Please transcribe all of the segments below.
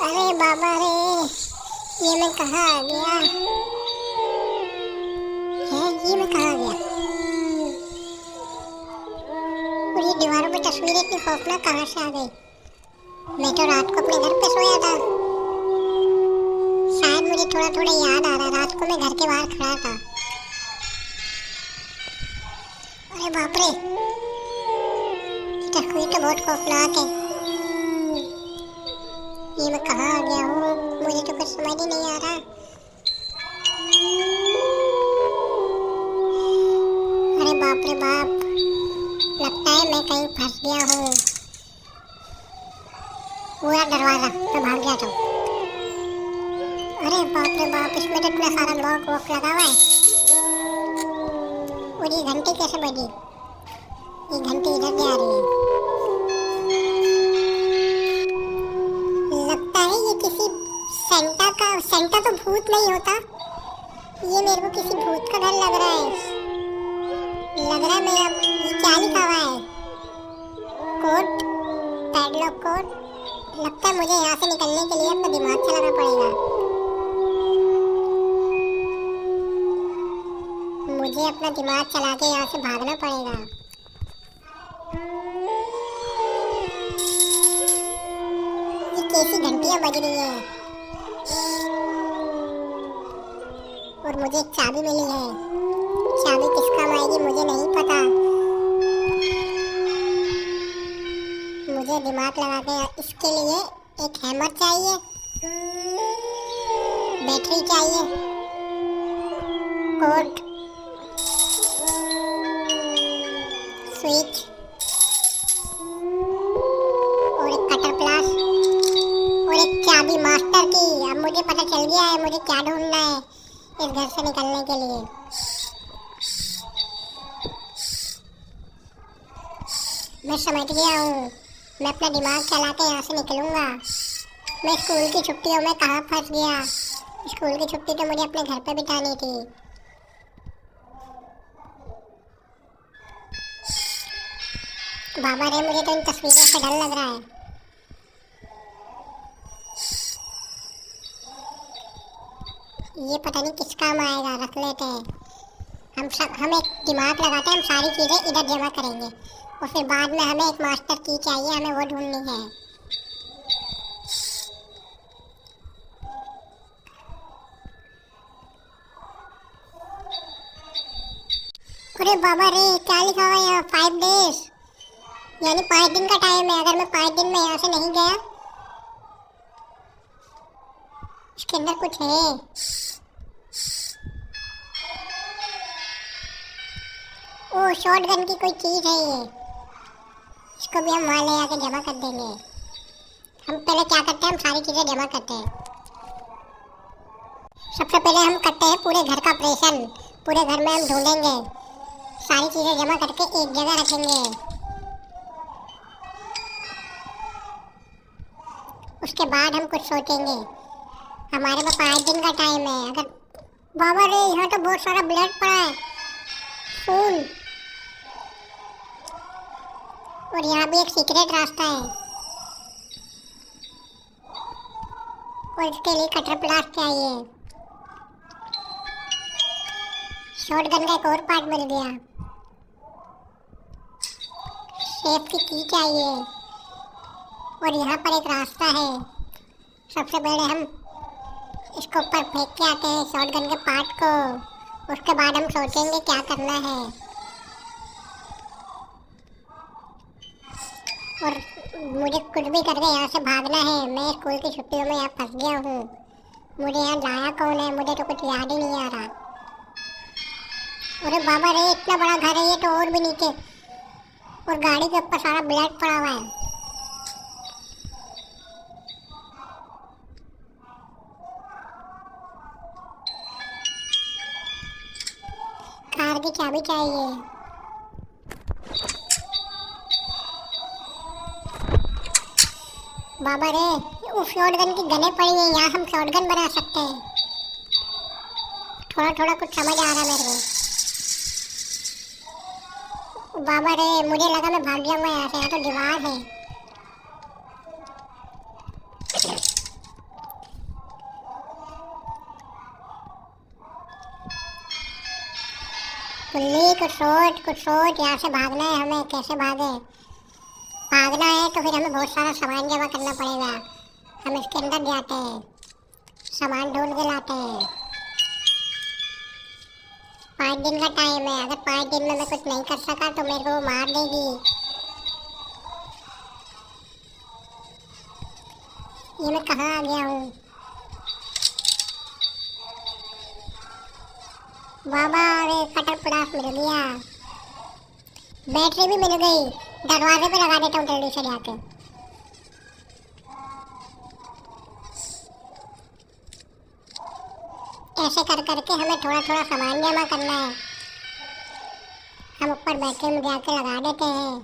अरे बाबा रे, ये मैं कहाँ आ गया है? ये मैं कहाँ आ गया? और ये दीवारों पे तस्वीरें इतनी खौफनाक कहाँ से आ गई? मैं तो रात को अपने घर पे सोया था। शायद मुझे थोड़ा थोड़ा याद आ रहा है, रात को मैं घर के बाहर खड़ा था। अरे बाप रे, तस्वीर तो बहुत खौफनाक है। ये मैं कहाँ आ गया हूँ? मुझे तो कुछ समझ ही नहीं आ रहा। अरे बाप रे बाप, लगता है मैं कहीं फंस गया हूँ। पूरा दरवाजा तो भाग गया था। अरे बाप रे बाप, इसमें तो इतना सारा लॉक वॉक लगा हुआ है। और ये घंटी कैसे बजी? ये घंटी इधर से आ रही है। लगता है ये किसी सेंटा तो भूत नहीं होता। ये मेरे को किसी भूत का घर लग रहा है। लग रहा है मैं अब ये क्या लिखा हुआ है? Code, padlock code. लगता है मुझे यहाँ से निकलने के लिए अपना दिमाग चलाना पड़ेगा। मुझे अपना दिमाग चला के यहाँ से भागना पड़ेगा। ये कैसी घंटियाँ बज रही है? और मुझे एक चाबी मिली है। चाबी किस काम आएगी मुझे नहीं पता। मुझे दिमाग लगा के इसके लिए एक हैमर चाहिए, बैटरी चाहिए, कोड, स्विच और एक कटर प्लस और एक चाबी मास्टर की। अब मुझे पता चल गया है मुझे क्या ढूंढना है इस घर से निकलने के लिए। मैं समझ गया हूँ, मैं अपना दिमाग चला के यहाँ से निकलूँगा। मैं स्कूल की छुट्टियों में कहाँ फंस गया? स्कूल की छुट्टी तो मुझे अपने घर पे बितानी थी। बाबा रे, मुझे तो इन तस्वीरों से डर लग रहा है। ये पता नहीं किस काम आएगा, रख लेते हैं। हम एक दिमाग लगाते हैं, हम सारी चीज़ें इधर जमा करेंगे और फिर बाद में हमें एक मास्टर की चाहिए, हमें वो ढूंढनी है। अरे बाबा रे, क्या लिखा हुआ है यहाँ? 5 डेज, यानी 5 दिन का टाइम है। अगर मैं 5 दिन में यहाँ से नहीं गया, इसके अंदर कुछ है। ओ, शॉटगन की कोई चीज़ है ये। इसको भी हम वहाँ ले आके जमा कर देंगे। हम पहले क्या करते हैं, हम सारी चीज़ें जमा करते हैं। सबसे पहले हम करते हैं पूरे घर का ऑपरेशन। पूरे घर में हम ढूंढेंगे, सारी चीज़ें जमा करके एक जगह रखेंगे। उसके बाद हम कुछ सोचेंगे। हमारे पास 5 दिन का टाइम है। अगर बाबा रे, यहाँ तो बहुत सारा ब्लड पड़ा है, खून। और यहाँ भी एक सीक्रेट रास्ता है और इसके लिए कटर प्लास चाहिए। शॉटगन का एक और पार्ट मिल गया। सेफ की चाहिए और यहाँ पर एक रास्ता है। सबसे पहले हम इसको ऊपर फेंक के आते हैं शॉटगन के पार्ट को। उसके बाद हम सोचेंगे क्या करना है। और मुझे कुछ भी करके यहाँ से भागना है। मैं स्कूल की छुट्टियों में यहाँ फंस गया हूँ। मुझे यहाँ लाया कौन है, मुझे तो कुछ याद ही नहीं आ रहा। अरे बाबा रे, इतना बड़ा घर है ये तो, और भी नीचे। और गाड़ी के ऊपर सारा ब्लड पड़ा हुआ है। कार की चाबी चाहिए। बाबा रे, वो शॉटगन की गनें पड़ी हैं, यहाँ हम शॉटगन बना सकते हैं। थोड़ा थोड़ा कुछ समझ आ रहा है मेरे को। बाबा रे, मुझे लगा मैं भाग जाऊंगा यहाँ से। यहाँ तो दीवार है। पुल्ली कुछ सोच, यहाँ से भागना है हमें, कैसे भागे? भागना है तो फिर हमें बहुत सारा सामान जमा करना पड़ेगा। हम इसके अंदर जाते हैं, सामान ढूंढ के लाते हैं। 5 दिन का टाइम है, अगर 5 दिन में मैं कुछ नहीं कर सका तो मेरे को वो मार देगी। ये मैं कहाँ आ गया हूँ? बाबा, अरे कटर पटाख मिल गया, बैटरी भी मिल गई। दरवाजे पे लगा देता हूँ जल्दी से जाके। ऐसे कर करके हमें थोड़ा थोड़ा सामान जमा करना है। हम ऊपर बैटरी में जाके लगा देते हैं।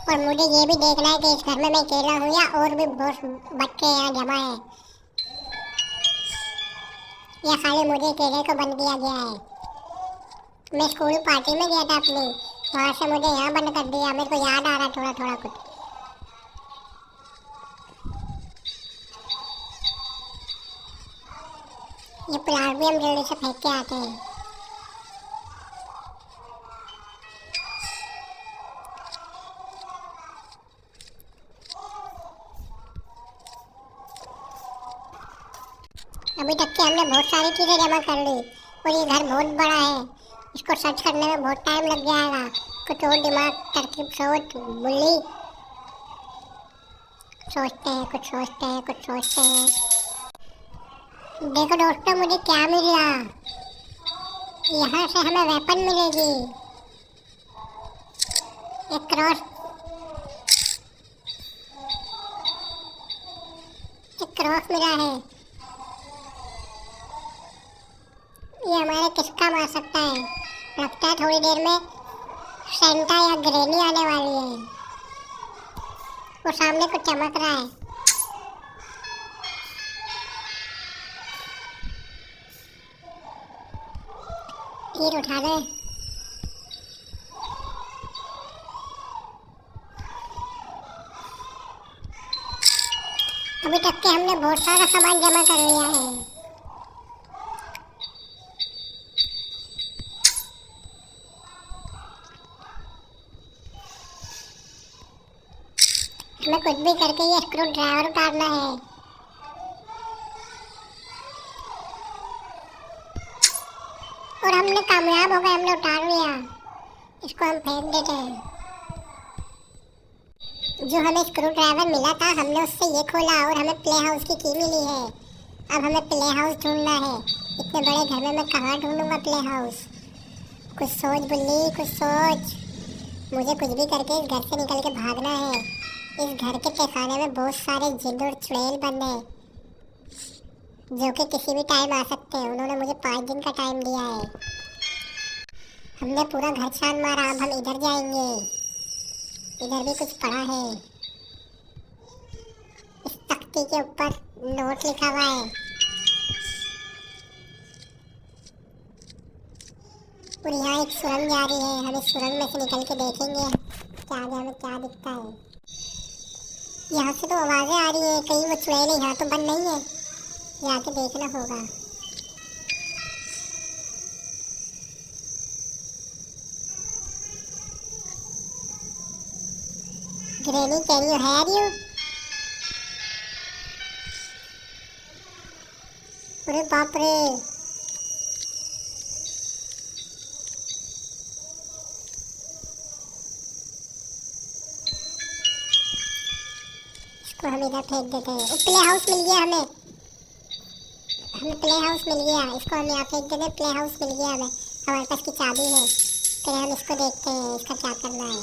और मुझे ये भी देखना है कि इस घर में मैं अकेला हूँ या और भी बहुत बच्चे यहाँ जमा है, या खाली मुझे अकेले को बंद किया गया है। मैं स्कूल पार्टी में गया था अपनी, वहाँ से मुझे यहाँ बंद कर दिया। मेरे को याद आ रहा थोड़ा थोड़ा कुछ। ये प्लाट भी हम जल्दी से फेंक के आते हैं। अभी तक के हमने बहुत सारी चीज़ें जमा कर ली और ये घर बहुत बड़ा है। इसको सर्च करने में बहुत टाइम लग जाएगा। कुछ और दिमाग तरकीब सोच बुल्ली, सोचते हैं कुछ सोचते हैं कुछ सोचते हैं। देखो दोस्तों, मुझे क्या मिला? यहाँ से हमें वेपन मिलेगी, एक क्रॉस, एक क्रॉस मिला है। ये हमारे किसका मार सकता है? लगता है थोड़ी देर में सेंटा या ग्रेनी आने वाली है। वो सामने कुछ चमक रहा है। तीर उठा ले। अभी तक के हमने बहुत सारा सामान जमा कर लिया है। हमें कुछ भी करके ये स्क्रू ड्राइवर उतारना है। और हमने कामयाब हो गए, हमने उतार लिया। इसको हम फेंक देते हैं। जो हमें स्क्रू ड्राइवर मिला था, हमने उससे ये खोला और हमें प्ले हाउस की मिली है। अब हमें प्ले हाउस ढूंढना है। इतने बड़े घर में मैं कहाँ ढूंढूंगा प्ले हाउस? कुछ सोच बुल्ली, कुछ सोच। मुझे कुछ भी करके इस घर से निकल के भागना है। इस घर के तहखाने में बहुत सारे जिन और चुड़ैल बंद हैं, जो कि किसी भी टाइम आ सकते हैं। उन्होंने मुझे 5 दिन का टाइम दिया है। हमने पूरा घर छान मारा, अब हम इधर जाएंगे। इधर भी कुछ पड़ा है। इस तख्ती के ऊपर नोट लिखा हुआ है। और यहाँ एक सुरंग जा रही है। हम इस सुरंग में से निकल के देखेंगे क्या आगे हमें क्या दिखता है। यहाँ से तो आवाज़ें आ रही है, कहीं वो चुड़ैल यहाँ तो बंद नहीं है। जाके देखना होगा। Granny, can you hear you? अरे बाप रे, इसको हम इधर फेंक देते हैं। प्ले हाउस मिल गया हमें। हमें प्ले हाउस मिल गया। इसको हम यहाँ फेंक देते हैं। प्ले हाउस मिल गया हमें। हमारे पास की चाबी है। फिर हम इसको देखते हैं इसका क्या करना है।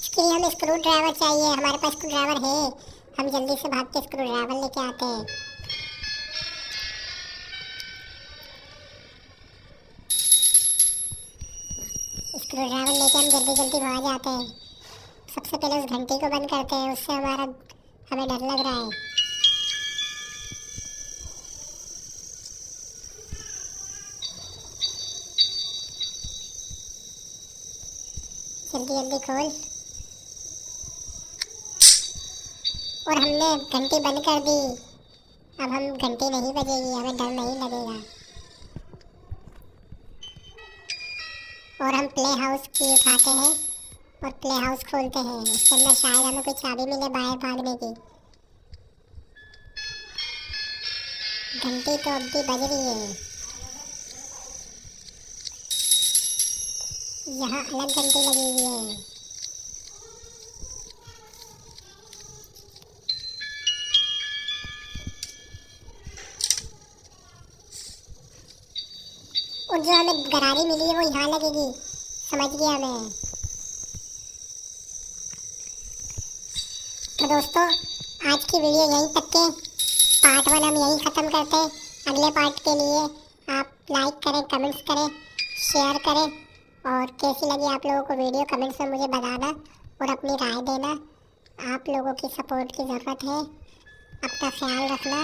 इसके लिए हमें स्क्रू ड्राइवर चाहिए। हमारे पास स्क्रू ड्राइवर है। हम जल्दी से भाग के स्क्रू ड्राइवर लेके आते हैं। स्क्रू ड्राइवर लेके हम जल्दी जल्दी वहाँ जाते हैं। सबसे पहले उस घंटी को बंद करते हैं, उससे हमें डर लग रहा है। जल्दी जल्दी खोल। और हमने घंटी बंद कर दी। अब हम घंटी नहीं बजेगी, हमें डर नहीं लगेगा। और हम प्ले हाउस की उठाते हैं और प्ले हाउस खोलते हैं। उसके अंदर शायद हमें कोई चाबी मिले बाहर भागने की। घंटी तो अब भी बज रही है। यहाँ अलग घंटी लगी हुई है। और जो हमें गरारी मिली है वो यहाँ लगेगी, समझ गया मैं। तो दोस्तों, आज की वीडियो यहीं तक के। पार्ट 1 हम यहीं ख़त्म करते हैं। अगले पार्ट के लिए आप लाइक करें, कमेंट्स करें, शेयर करें। और कैसी लगी आप लोगों को वीडियो कमेंट्स में मुझे बताना और अपनी राय देना। आप लोगों की सपोर्ट की ज़रूरत है। अपना ख्याल रखना।